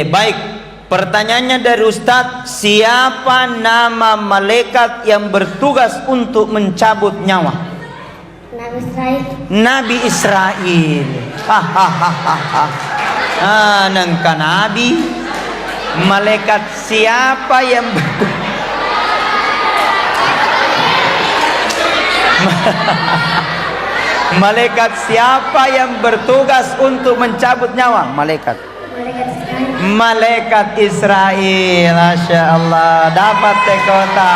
Baik, pertanyaannya dari Ustadz, siapa nama malaikat yang bertugas untuk mencabut nyawa? Nabi Israel. Nabi Israel. Hahaha. Nangka Nabi. Malaikat siapa yang malaikat siapa yang bertugas untuk mencabut nyawa? Malaikat Israel. Masya Allah, dapat tekota.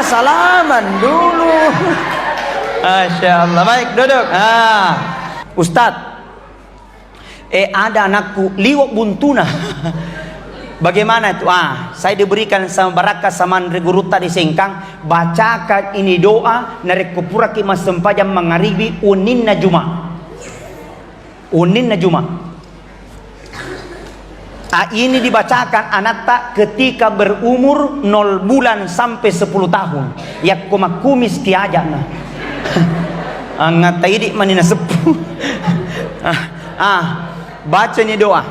Salaman dulu. Masya Allah. Baik, duduk. Ustadz, ada anakku liwak buntuna. Bagaimana itu? Saya diberikan sama Baraka sama Guruta di Sengkang. Bacakan ini doa narek kupura kima sempajam mangaribi unin najuma. Unin najuma. Ini dibacakan anak tak ketika berumur 0 bulan sampai 10 tahun. Ya kumis tiaja na. Angat tadi manina sepuh. Baca ini doa.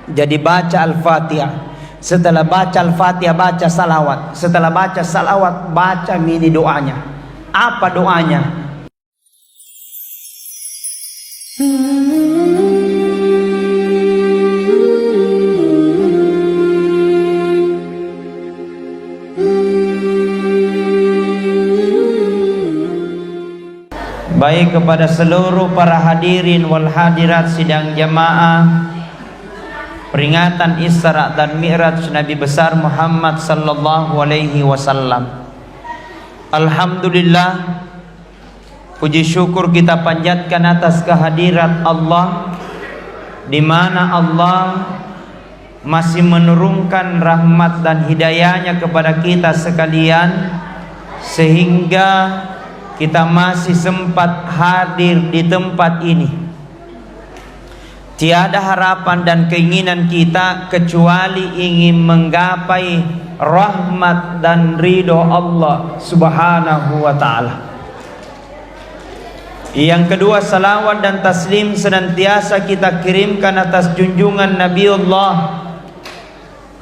Jadi baca Al-Fatihah. Setelah baca Al-Fatihah baca salawat. Setelah baca salawat baca mini doanya. Apa doanya? Baik, kepada seluruh para hadirin wal hadirat sidang jamaah peringatan Isra dan Mi'raj Nabi besar Muhammad sallallahu alaihi wasallam. Alhamdulillah, puji syukur kita panjatkan atas kehadirat Allah, di mana Allah masih menurunkan rahmat dan hidayahnya kepada kita sekalian, sehingga kita masih sempat hadir di tempat ini. Tiada harapan dan keinginan kita kecuali ingin menggapai rahmat dan ridho Allah subhanahu wa ta'ala. Yang kedua, salawat dan taslim senantiasa kita kirimkan atas junjungan Nabiullah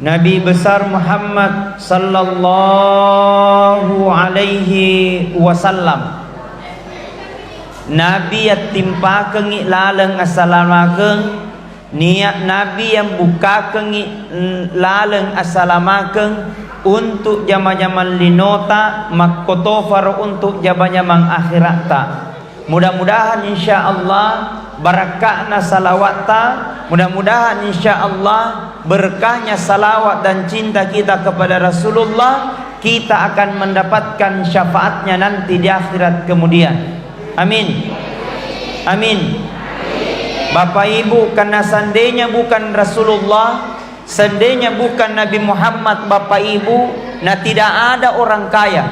Nabi besar Muhammad sallallahu alaihi wasallam. Nabi yang timpa kengi laleng assalamakeng, niat Nabi yang buka kengi laleng assalamakeng untuk jama-jaman linota makkotofar untuk jama-jaman akhirata. Mudah-mudahan insyaallah barakahna salawata, mudah-mudahan insyaallah berkahnya salawat dan cinta kita kepada Rasulullah, kita akan mendapatkan syafaatnya nanti di akhirat kemudian. Amin. Amin. Bapak Ibu, karena seandainya bukan Rasulullah, seandainya bukan Nabi Muhammad Bapak Ibu, tidak ada orang kaya.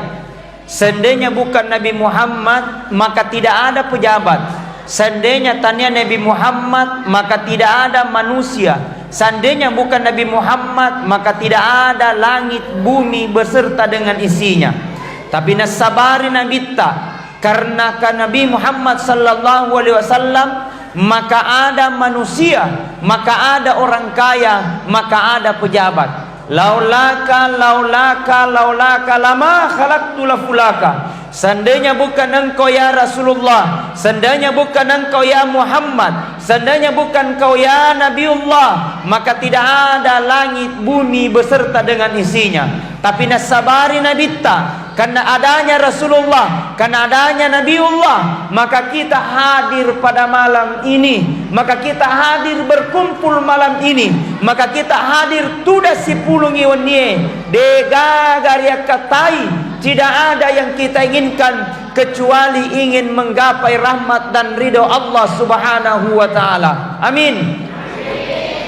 Seandainya bukan Nabi Muhammad, maka tidak ada pejabat. Seandainya tanya Nabi Muhammad, maka tidak ada manusia. Seandainya bukan Nabi Muhammad, maka tidak ada langit bumi beserta dengan isinya. Tapi nasabari Nabi ta, karena Nabi Muhammad sallallahu alaihi wasallam, maka ada manusia, maka ada orang kaya, maka ada pejabat. Laulaka lama khalaqtu lafulaka. Seandainya bukan engkau ya Rasulullah, seandainya bukan engkau ya Muhammad, seandainya bukan engkau ya Nabiullah, maka tidak ada langit bumi beserta dengan isinya. Tapi nasabari nabita, karena adanya Rasulullah, karena adanya Nabiullah, maka kita hadir pada malam ini, maka kita hadir berkumpul malam ini, maka kita hadir tuda sipulungi wenie dega garia katai. Tidak ada yang kita inginkan kecuali ingin menggapai rahmat dan ridho Allah subhanahu wa ta'ala. Amin.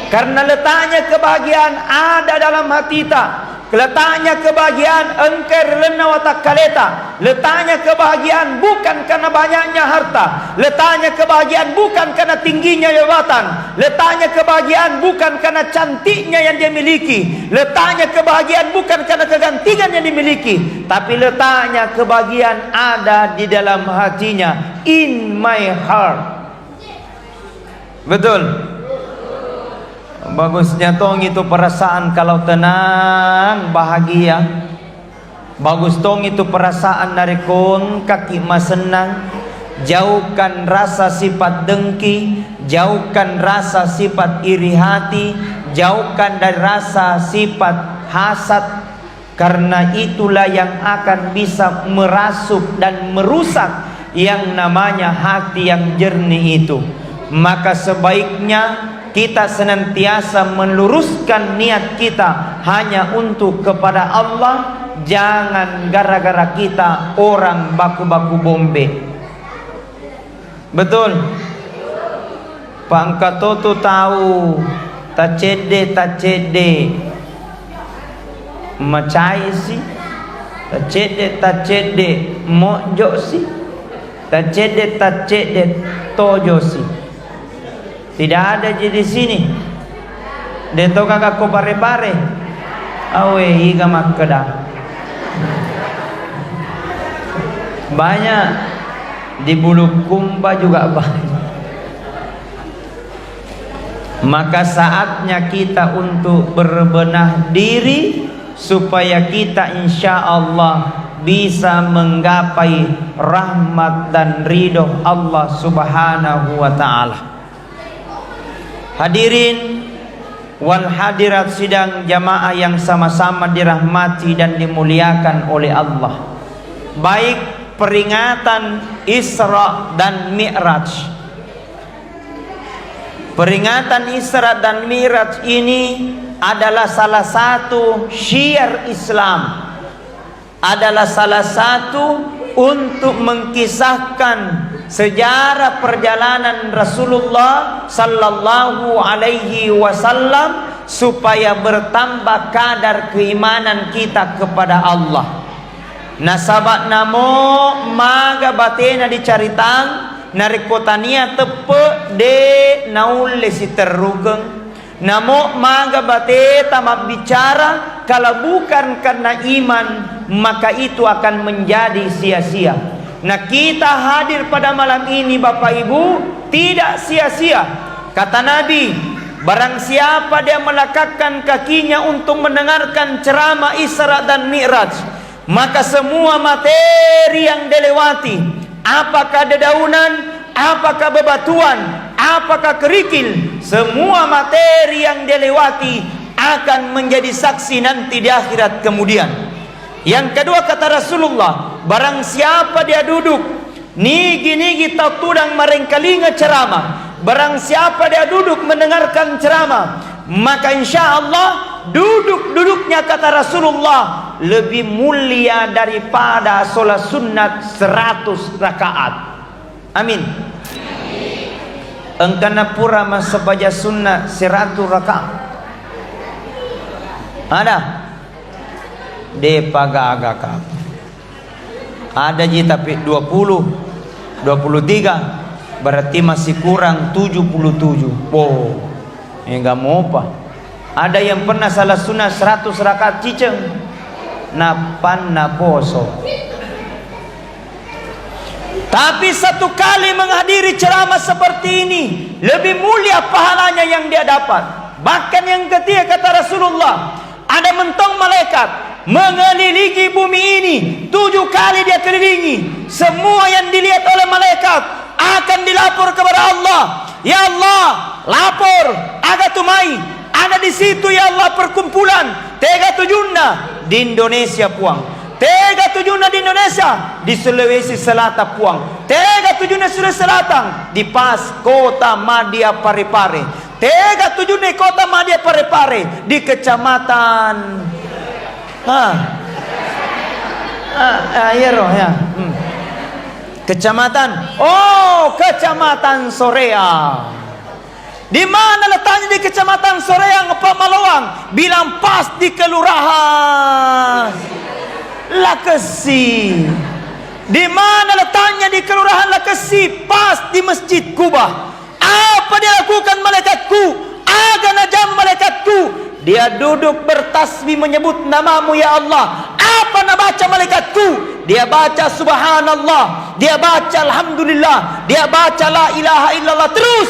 Karena letaknya kebahagiaan ada dalam hati kita. Letaknya kebahagiaan engker lena watak kaleta. Letaknya kebahagiaan bukan karena banyaknya harta. Letaknya kebahagiaan bukan karena tingginya jabatan. Letaknya kebahagiaan bukan karena cantiknya yang dia miliki. Letaknya kebahagiaan bukan karena kegantigan yang dimiliki. Tapi letaknya kebahagiaan ada di dalam hatinya. In my heart. Betul. Bagusnya tong itu perasaan kalau tenang, bahagia. Bagus tong itu perasaan narikon kaki mas senang. Jauhkan rasa sifat dengki, jauhkan rasa sifat iri hati, jauhkan dari rasa sifat hasad. Karena itulah yang akan bisa merasuk dan merusak yang namanya hati yang jernih itu. Maka sebaiknya kita senantiasa meluruskan niat kita hanya untuk kepada Allah. Jangan gara-gara kita orang baku-baku bombe. Betul. Pak Angkatoto tahu tacede macai sih, tacede mojo sih, tacede tojo sih. Tidak ada di sini. Deto kakak ko pare-pare. Awe higa makkada. Banyak di Bulukumba juga banyak. Maka saatnya kita untuk berbenah diri supaya kita insya Allah bisa menggapai rahmat dan ridho Allah Subhanahu wa ta'ala. Hadirin wal hadirat sidang jamaah yang sama-sama dirahmati dan dimuliakan oleh Allah. Baik peringatan Isra dan Mi'raj. Peringatan Isra dan Mi'raj ini adalah salah satu syiar Islam. Adalah salah satu untuk mengkisahkan sejarah perjalanan Rasulullah sallallahu alaihi wasallam supaya bertambah kadar keimanan kita kepada Allah. Nasabat namo maga batena dicaritang narikotania tepe de naul lesi terrugeng. Namo maga bate tamat bicara kalau bukan karena iman maka itu akan menjadi sia-sia. Nah kita hadir pada malam ini Bapak Ibu tidak sia-sia. Kata Nabi, barang siapa dia melekatkan kakinya untuk mendengarkan ceramah Isra dan Mi'raj, maka semua materi yang dilewati, apakah dedaunan, apakah bebatuan, apakah kerikil, semua materi yang dilewati akan menjadi saksi nanti di akhirat kemudian. Yang kedua kata Rasulullah, barang siapa dia duduk nigi-nigi tudang marengkalinga ceramah, barang siapa dia duduk mendengarkan ceramah, maka insya Allah duduk-duduknya kata Rasulullah lebih mulia daripada sholat sunat 100 rakaat. Amin. Engkana pura masa baca sunnah 100 rakaat. Ada? De paga-agak. Ada je tapi 20, 23. Berarti masih kurang 77. Oh, enggak mau apa. Ada yang pernah salah sunnah 100 rakaat ciceng. Napan na poso. Tapi satu kali menghadiri ceramah seperti ini lebih mulia pahalanya yang dia dapat. Bahkan yang ketiga kata Rasulullah, ada mentong malaikat mengelilingi bumi ini 7 kali dia kelilingi. Semua yang dilihat oleh malaikat akan dilapor kepada Allah. Ya Allah, lapor aga tumai, ada di situ ya Allah perkumpulan tega tujuna di Indonesia puang. Tega tujuna di Indonesia, di Sulawesi Selatan puang. Tega tujuna Sulawesi Selatan, di Pas Kota Madya Parepare. Tega tujuna Kota Madya Parepare, di kecamatan ya. Kecamatan Kecamatan Sorea. Di mana letaknya di Kecamatan Sorea Pak Malawang? Bilang pas di kelurahan Lakesi. Di mana letaknya di kelurahan Lakesi? Pas di Masjid Kubah. Apa dia lakukan malaikatku? Aga najam malaikatku. Dia duduk bertasbih menyebut namamu ya Allah. Apa nak baca malaikatku? Dia baca subhanallah, dia baca alhamdulillah, dia baca la ilaha illallah. Terus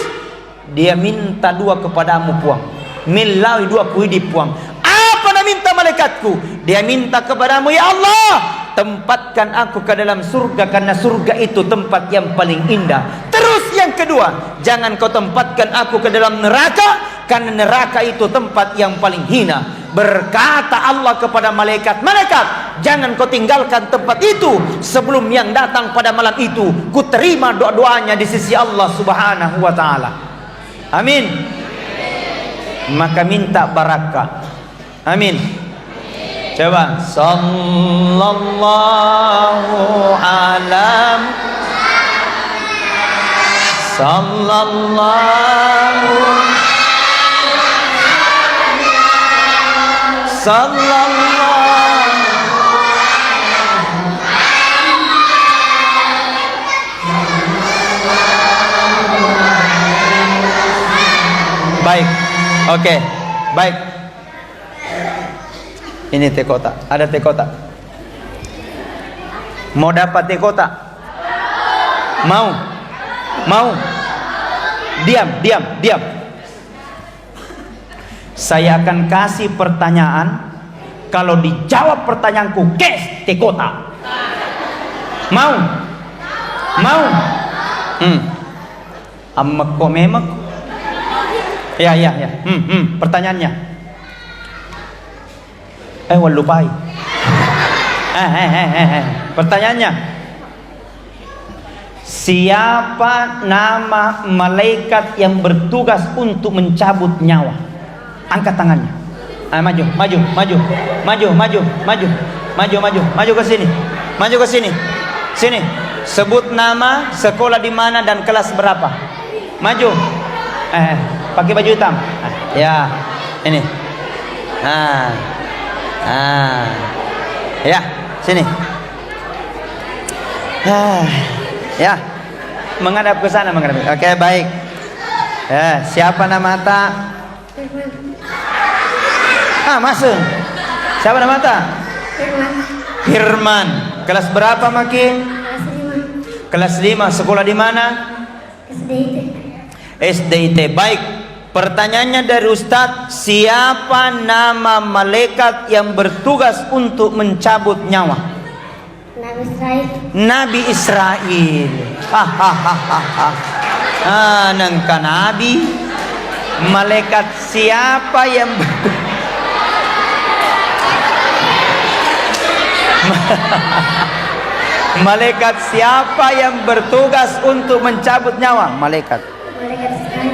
Dia minta dua kepadamu puang. Milawi dua kuidi puang. Apa nak minta malaikatku? Dia minta kepadamu, ya Allah, tempatkan aku ke dalam surga, karena surga itu tempat yang paling indah. Terus yang kedua, jangan kau tempatkan aku ke dalam neraka, karena neraka itu tempat yang paling hina. Berkata Allah kepada malaikat, malaikat, jangan kau tinggalkan tempat itu sebelum yang datang pada malam itu ku terima doa-doanya di sisi Allah Subhanahu wa taala. Amin. Maka minta barakah. Amin. Coba sallallahu alam sallallahu Baik. Oke. Baik. Ini teh kotak. Ada teh kotak. Mau dapat teh kotak? Mau? Mau? Diam. Saya akan kasih pertanyaan. Kalau dijawab pertanyaanku, kes teh kotak. Mau? Mau? Amek kok memek? Ya. Pertanyaannya. Walupai. Pertanyaannya. Siapa nama malaikat yang bertugas untuk mencabut nyawa? Angkat tangannya. Maju ke sini. Sini. Sebut nama, sekolah di mana dan kelas berapa. Maju. Pakai baju hitam. Ya, ini. Ya, sini. Ya, menghadap ke sana, Oke, baik. Siapa nama ta? Masuk. Siapa nama ta? Firman. Kelas berapa Maki? Kelas 5. Sekolah di mana? SDIT. Baik. Pertanyaannya dari Ustadz, siapa nama malaikat yang bertugas untuk mencabut nyawa? Nabi Israel. Nangka Nabi. Malaikat siapa yang malaikat siapa yang bertugas untuk mencabut nyawa?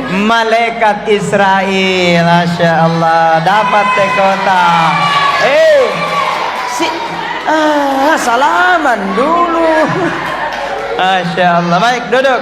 Malaikat Israel. Masya Allah, dapat teh kotak. Salaman dulu. Masya Allah. Baik, duduk.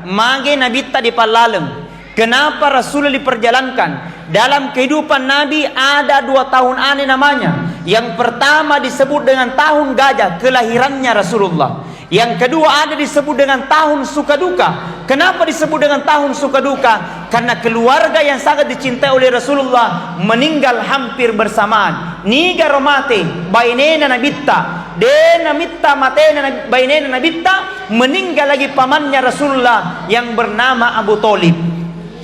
Mage Nabi tadi palaleng. Kenapa Rasul diperjalankan? Dalam kehidupan Nabi ada 2 tahun aneh namanya. Yang pertama disebut dengan tahun gajah, kelahirannya Rasulullah. Yang kedua ada disebut dengan tahun suka duka. Kenapa disebut dengan tahun suka duka? Karena keluarga yang sangat dicintai oleh Rasulullah meninggal hampir bersamaan. Niga romate bainena nabitta, dena mitta matena bainena nabitta, meninggal lagi pamannya Rasulullah yang bernama Abu Thalib.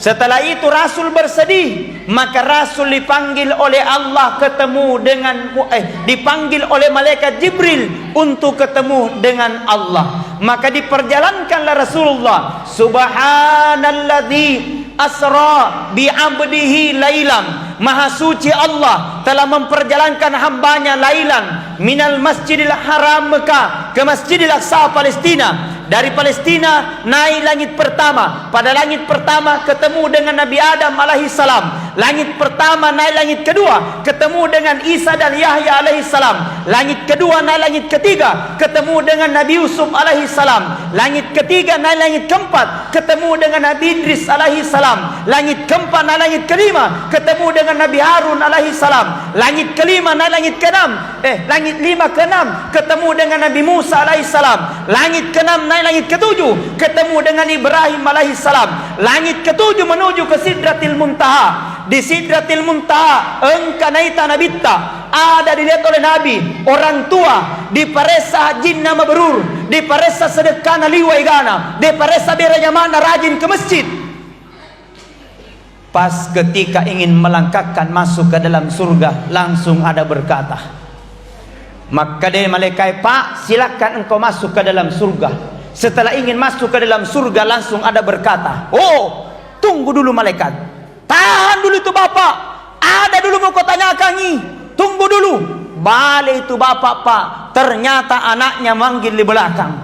Setelah itu Rasul bersedih, maka Rasul dipanggil oleh Allah dipanggil oleh malaikat Jibril untuk ketemu dengan Allah. Maka diperjalankanlah Rasulullah. Subhanalladzi asra bi 'abdihi lailan. Maha suci Allah telah memperjalankan hambanya lailan minal Masjidil Haram Mekah ke Masjidil Aqsa Palestina. Dari Palestina naik langit pertama. Pada langit pertama ketemu dengan Nabi Adam alaihissalam. Langit pertama naik langit kedua ketemu dengan Isa dan Yahya alaihissalam. Langit kedua naik langit ketiga ketemu dengan Nabi Yusuf alaihissalam. Langit ketiga naik langit keempat ketemu dengan Nabi Idris alaihissalam. Langit keempat naik langit kelima ketemu dengan Nabi Harun alaihissalam. Langit kelima naik langit keenam langit 5 ke 6 ketemu dengan Nabi Musa alaihissalam. Langit ke-6 naik langit ke-7 ketemu dengan Ibrahim alaihissalam. Langit ke-7 menuju ke Sidratil Muntaha. Di Sidratil Muntaha engkanaita nabitta, ada dilihat oleh Nabi orang tua di paresa hajinna mabrur, di paresa sedekah liwaigana, di paresa beranya mana rajin ke masjid. Pas ketika ingin melangkahkan masuk ke dalam surga, langsung ada berkata, maka dari malaikat, Pak, silakan engkau masuk ke dalam surga. Setelah ingin masuk ke dalam surga, langsung ada berkata, oh, tunggu dulu malaikat, tahan dulu itu bapak, ada dulu mau kau tanyakan ini, tunggu dulu. Balik itu bapak, Pak, ternyata anaknya manggil di belakang.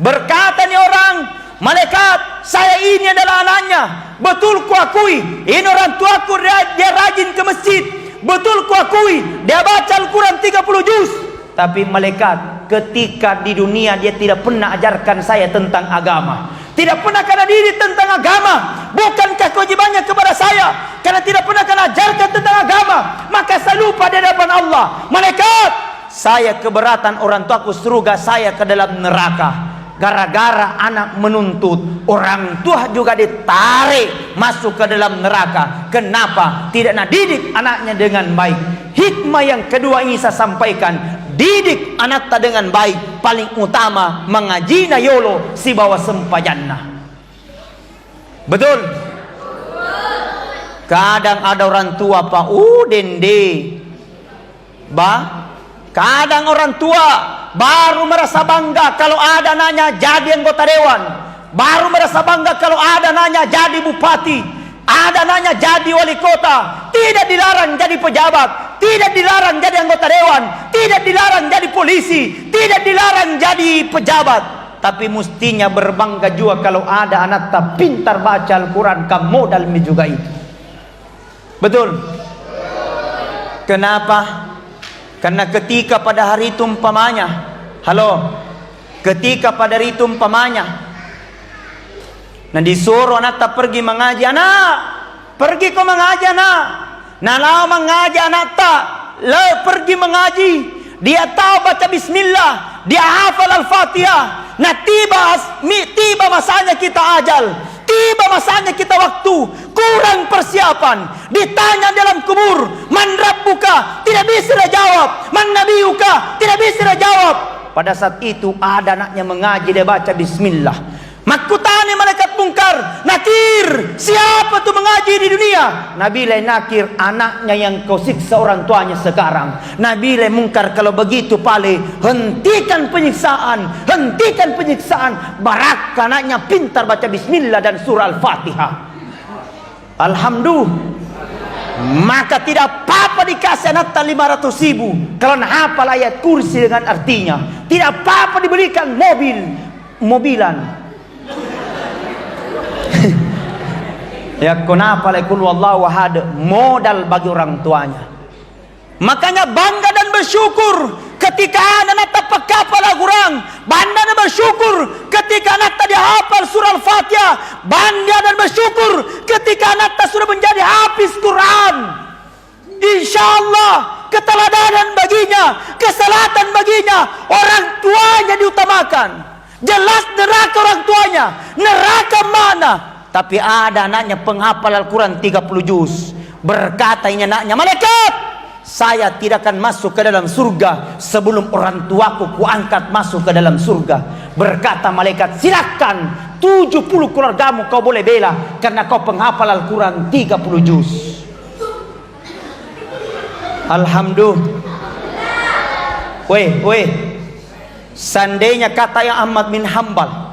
Berkata nih orang, malaikat, saya ini adalah anaknya. Betul kuakui, ini orang tuaku, dia rajin ke masjid. Betul kuakui, dia baca Al-Quran 30 juz. Tapi malaikat, ketika di dunia dia tidak pernah ajarkan saya tentang agama, tidak pernah kena diri tentang agama. Bukankah kewajibannya kepada saya? Karena tidak pernah kena ajarkan tentang agama, maka saya lupa di hadapan Allah. Malaikat, saya keberatan orang tuaku surga, saya ke dalam neraka. Gara-gara anak menuntut, orang tua juga ditarik masuk ke dalam neraka. Kenapa? Tidak nak didik anaknya dengan baik. Hikmah yang kedua ini saya sampaikan, didik anak ta dengan baik. Paling utama, mengaji na yolo si bawa sempajana. Betul? Kadang ada orang tua, Pak, dende kadang orang tua baru merasa bangga kalau ada nanya jadi anggota dewan, baru merasa bangga kalau ada nanya jadi bupati, ada nanya jadi wali kota. Tidak dilarang jadi pejabat, tidak dilarang jadi anggota dewan, tidak dilarang jadi polisi, tidak dilarang jadi pejabat. Tapi mestinya berbangga juga kalau ada anak tak pintar baca Al-Quran, kamu modal juga itu. Betul? Kenapa? Karena ketika pada hari itu umpamanya, ketika pada hari itu umpamanya, nah disuruh anak tak pergi mengaji, anak pergi kau mengaji anak, nah lau mengaji anak tak, pergi mengaji, dia tahu baca bismillah, dia hafal Al-Fatihah. Nah tiba masanya kita ajal, tiba masanya kita waktu, kurang persiapan, ditanya dalam kubur, man rabbuka, tidak bisa dia jawab, man nabiyuka, tidak bisa dia jawab. Pada saat itu ada anaknya mengaji, dia baca bismillah. Makutani malaikat mungkar, nakir, siapa tuh mengaji di dunia? Nabi lain nakir, anaknya yang kau siksa orang tuanya sekarang. Nabi lain mungkar, kalau begitu pale, hentikan penyiksaan, hentikan penyiksaan. Barak anaknya pintar baca bismillah dan surah Al-Fatihah. Alhamdulillah. Maka tidak apa-apa dikasih anak 500.000 kalau hafal ayat kursi dengan artinya. Tidak apa-apa diberikan mobilan. Ya kenapa lekul wallahu ahad, modal bagi orang tuanya. Makanya bangga dan bersyukur ketika anak tak hafal Al-Quran, bangga dan bersyukur ketika anak tadi hafal surah Al-Fatihah, bangga dan bersyukur ketika anak tak sudah menjadi hafiz Quran. Insyaallah keteladanan baginya, keselatan baginya, orang tuanya diutamakan. Jelas neraka orang tuanya, neraka mana? Tapi ada anaknya penghafal Al-Quran 30 juz. Berkata ini anaknya, malaikat, saya tidak akan masuk ke dalam surga sebelum orang tuaku kuangkat masuk ke dalam surga. Berkata malaikat, silakan 70 keluargamu kau boleh bela karena kau penghafal Al-Quran 30 juz. Alhamdulillah. Weh, seandainya kata yang Ahmad bin Hanbal,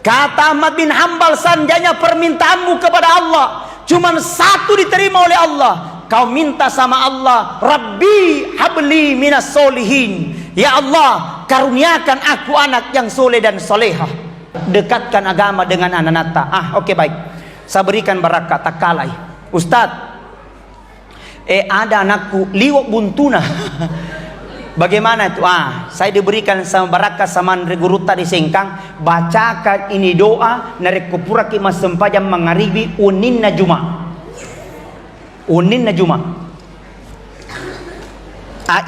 kata Ahmad bin Hanbal, seandainya permintaanmu kepada Allah cuma satu diterima oleh Allah, kau minta sama Allah, Rabbi habli minas solihin, ya Allah karuniakan aku anak yang soleh dan solehah, dekatkan agama dengan anak nata. Oke, baik, saya berikan barakat tak kalai. Ustadz, ada anakku liwak buntuna. Bagaimana itu? Saya diberikan sama barakat sama guru tadi sengkang, bacakan ini doa narek kupuraki mas sempajam mangaribi unin najuma.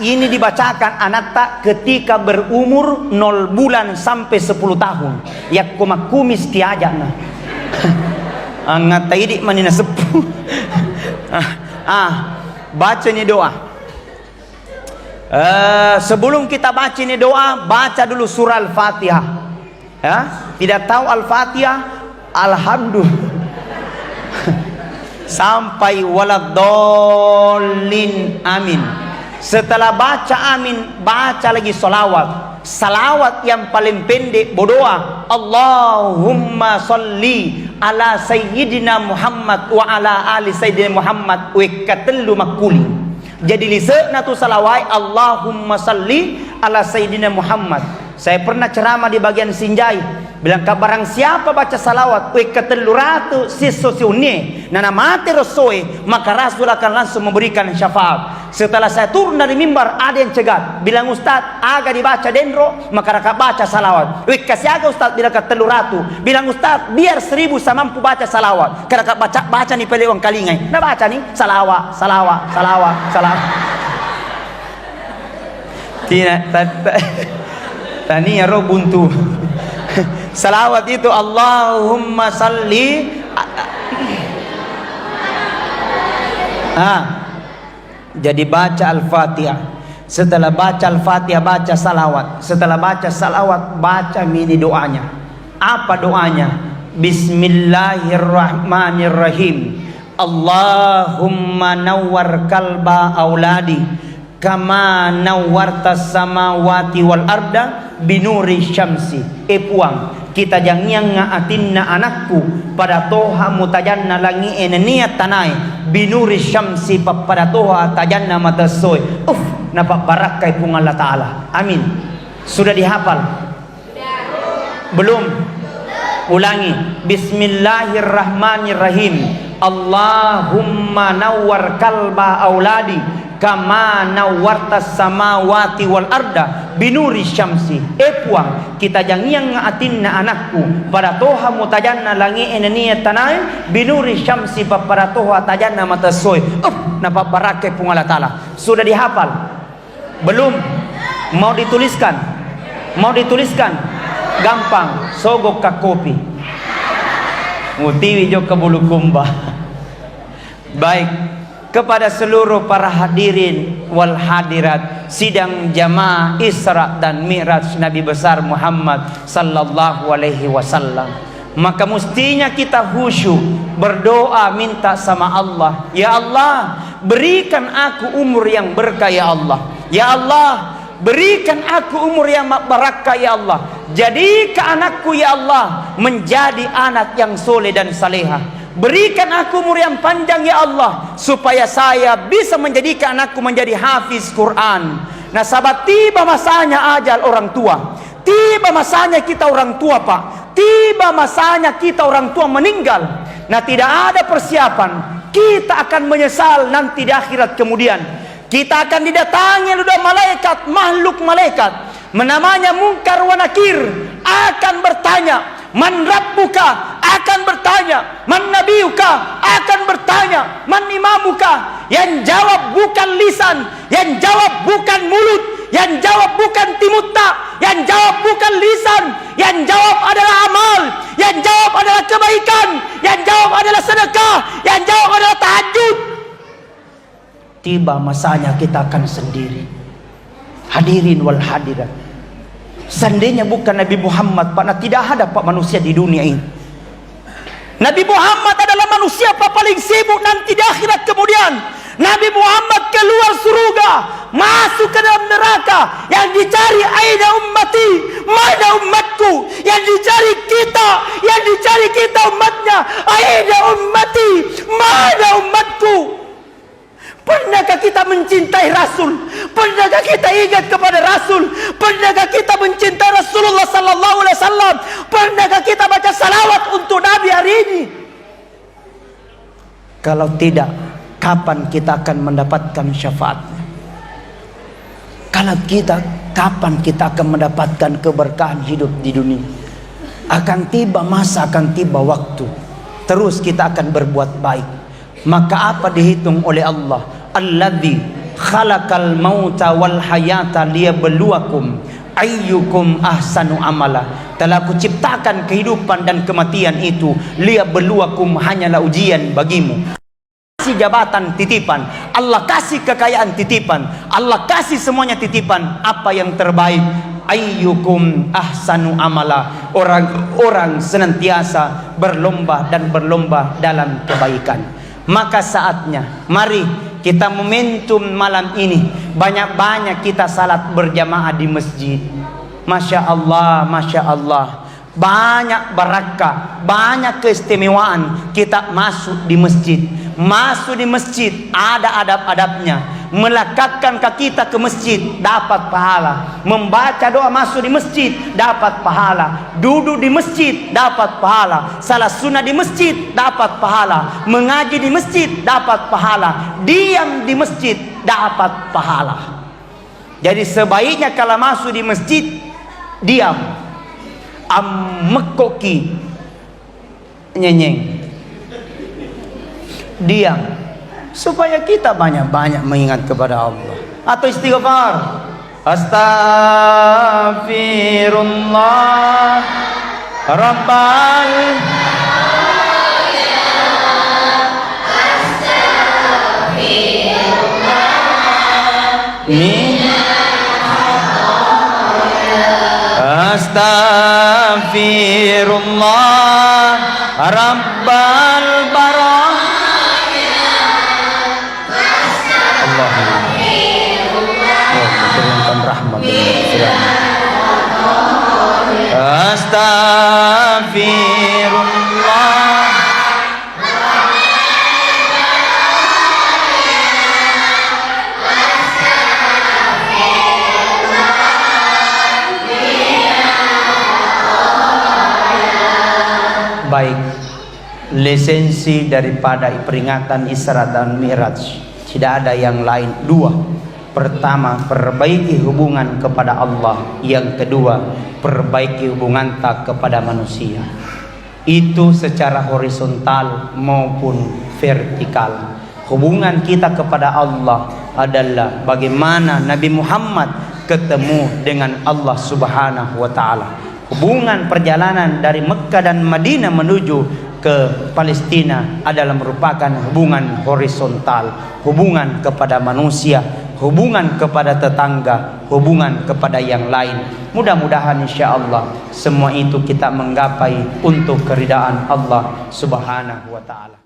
Ini dibacakan anak tak ketika berumur 0 bulan sampai 10 tahun. Ya kumis tiaja nah. Ngata idik manina sepuh. Baca ini doa. Sebelum kita baca ini doa, baca dulu surah Al-Fatihah. Ya, tidak tahu Al-Fatihah, alhamdulillah. sampai waladdallin amin. Setelah baca amin, baca lagi salawat. Salawat yang paling pendek berdoa, Allahumma salli ala sayyidina Muhammad wa ala ali sayyidina Muhammad wa katelu makuli. Jadi lisekna tu salawat, Allahumma salli ala sayyidina Muhammad. Saya pernah ceramah di bagian Sinjai, bilang barang siapa baca salawat ke-300 sisosiune nana mati rasul, maka Rasul akan langsung memberikan syafaat. Setelah saya turun dari mimbar, ada yang cegat, bilang Ustaz agak dibaca dendro, maka raka baca salawat. Kasih agak Ustaz bilang ke-300, bilang Ustaz biar 1000 saya mampu baca salawat. Karena baca nih pelewang kalingai, nah baca nih salawat. Tidak. Tania roh buntu. Salawat itu Allahumma salli. Jadi baca Al-Fatihah. Setelah baca Al-Fatihah baca salawat. Setelah baca salawat baca mini doanya. Apa doanya? Bismillahirrahmanirrahim. Allahumma nawwar kalba auladi kama nawwartas samawati wal arda binuri syamsi. Puang kita jangan ngaatinna anakku pada toha mutajanna langi eneniat tanai binuri syamsi pada toha tajanna matasoy. Napa barakai pung Allah Ta'ala. Amin. Sudah dihafal? Belum? Ulangi. Bismillahirrahmanirrahim. Allahumma nawwar kalba auladi kama nawwartas samawati wal arda binuri syamsi. Puang kita jangan ngaatinna anakku pada toha mutajanna langi eneniat tanai binuri syamsi pada toha tajanna matasoy. Napa barakai pung Allah Ta'ala. Sudah dihafal? Belum? Mau dituliskan? Gampang, sogok ka kopi mutiwi jo ke Bulukumba. Baik, kepada seluruh para hadirin wal hadirat sidang jamaah Isra dan Mi'raj Nabi besar Muhammad sallallahu alaihi wasallam, maka mestinya kita khusyuk berdoa minta sama Allah, ya Allah berikan aku umur yang berkah ya Allah, ya Allah berikan aku umur yang barakah ya Allah, jadikan anakku ya Allah menjadi anak yang soleh dan salehah, berikan aku umur yang panjang ya Allah supaya saya bisa menjadikan anakku menjadi hafiz Quran. Nah sahabat, tiba masanya ajal orang tua, tiba masanya kita orang tua Pak, tiba masanya kita orang tua meninggal. Nah tidak ada persiapan, kita akan menyesal nanti di akhirat kemudian. Kita akan didatangi oleh malaikat, makhluk malaikat namanya Munkar wa Nakir, akan bertanya man rabbuka, akan bertanya man nabiyuka, akan bertanya man imamuka. Yang jawab bukan lisan, yang jawab bukan mulut, yang jawab bukan timutta, yang jawab bukan lisan, yang jawab adalah amal, yang jawab adalah kebaikan, yang jawab adalah sedekah, yang jawab adalah tahajud. Tiba masanya kita akan sendiri. Hadirin wal hadirat, seandainya bukan Nabi Muhammad Pak, tidak ada Pak manusia di dunia ini. Nabi Muhammad adalah manusia Pak paling sibuk nanti di akhirat kemudian. Nabi Muhammad keluar surga, masuk ke dalam neraka. Yang dicari aina ummati, mana umatku. Yang dicari kita umatnya, aina ummati, mana umatku. Pernahkah kita mencintai Rasul? Pernahkah kita ingat kepada Rasul? Pernahkah kita mencintai Rasulullah sallallahu alaihi wasallam? Pernahkah kita baca salawat untuk Nabi hari ini? Kalau tidak, kapan kita akan mendapatkan syafaatnya? Kalau kita, kapan kita akan mendapatkan keberkahan hidup di dunia? Akan tiba masa, akan tiba waktu, terus kita akan berbuat baik. Maka apa dihitung oleh Allah? Alladzi khalaqal mauta wal hayata liyabluwakum ayyukum ahsanu amala. Telah aku ciptakan kehidupan dan kematian itu liyabluwakum, hanyalah ujian bagimu. Kasih jabatan titipan, Allah kasih kekayaan titipan, Allah kasih semuanya titipan. Apa yang terbaik? Ayyukum ahsanu amala. Orang-orang senantiasa berlomba dan berlomba dalam kebaikan. Maka saatnya mari kita momentum malam ini banyak-banyak kita salat berjamaah di masjid. Masya Allah, Masya Allah, banyak barakah, banyak keistimewaan kita masuk di masjid. Masuk di masjid ada adab-adabnya. Melekatkan kaki kita ke masjid dapat pahala. Membaca doa masuk di masjid dapat pahala. Duduk di masjid dapat pahala. Salat sunnah di masjid dapat pahala. Mengaji di masjid dapat pahala. Diam di masjid dapat pahala. Jadi sebaiknya kalau masuk di masjid diam, mekoki, nyenyeng, diam, supaya kita banyak-banyak mengingat kepada Allah. Atau istighfar, Astaghfirullah Rabbal Astaghfirullah Rabbal barah. Turunkan rahmat. Astaghfirullah. Baik, lisensi daripada peringatan Isra dan Mi'raj tidak ada yang lain. Dua, pertama perbaiki hubungan kepada Allah, yang kedua perbaiki hubungan tak kepada manusia. Itu secara horizontal maupun vertikal. Hubungan kita kepada Allah adalah bagaimana Nabi Muhammad ketemu dengan Allah Subhanahu wa taala. Hubungan perjalanan dari Mekah dan Madinah menuju ke Palestina adalah merupakan hubungan horizontal, hubungan kepada manusia, hubungan kepada tetangga, hubungan kepada yang lain. Mudah-mudahan insyaallah semua itu kita menggapai untuk keridaan Allah Subhanahu wa taala.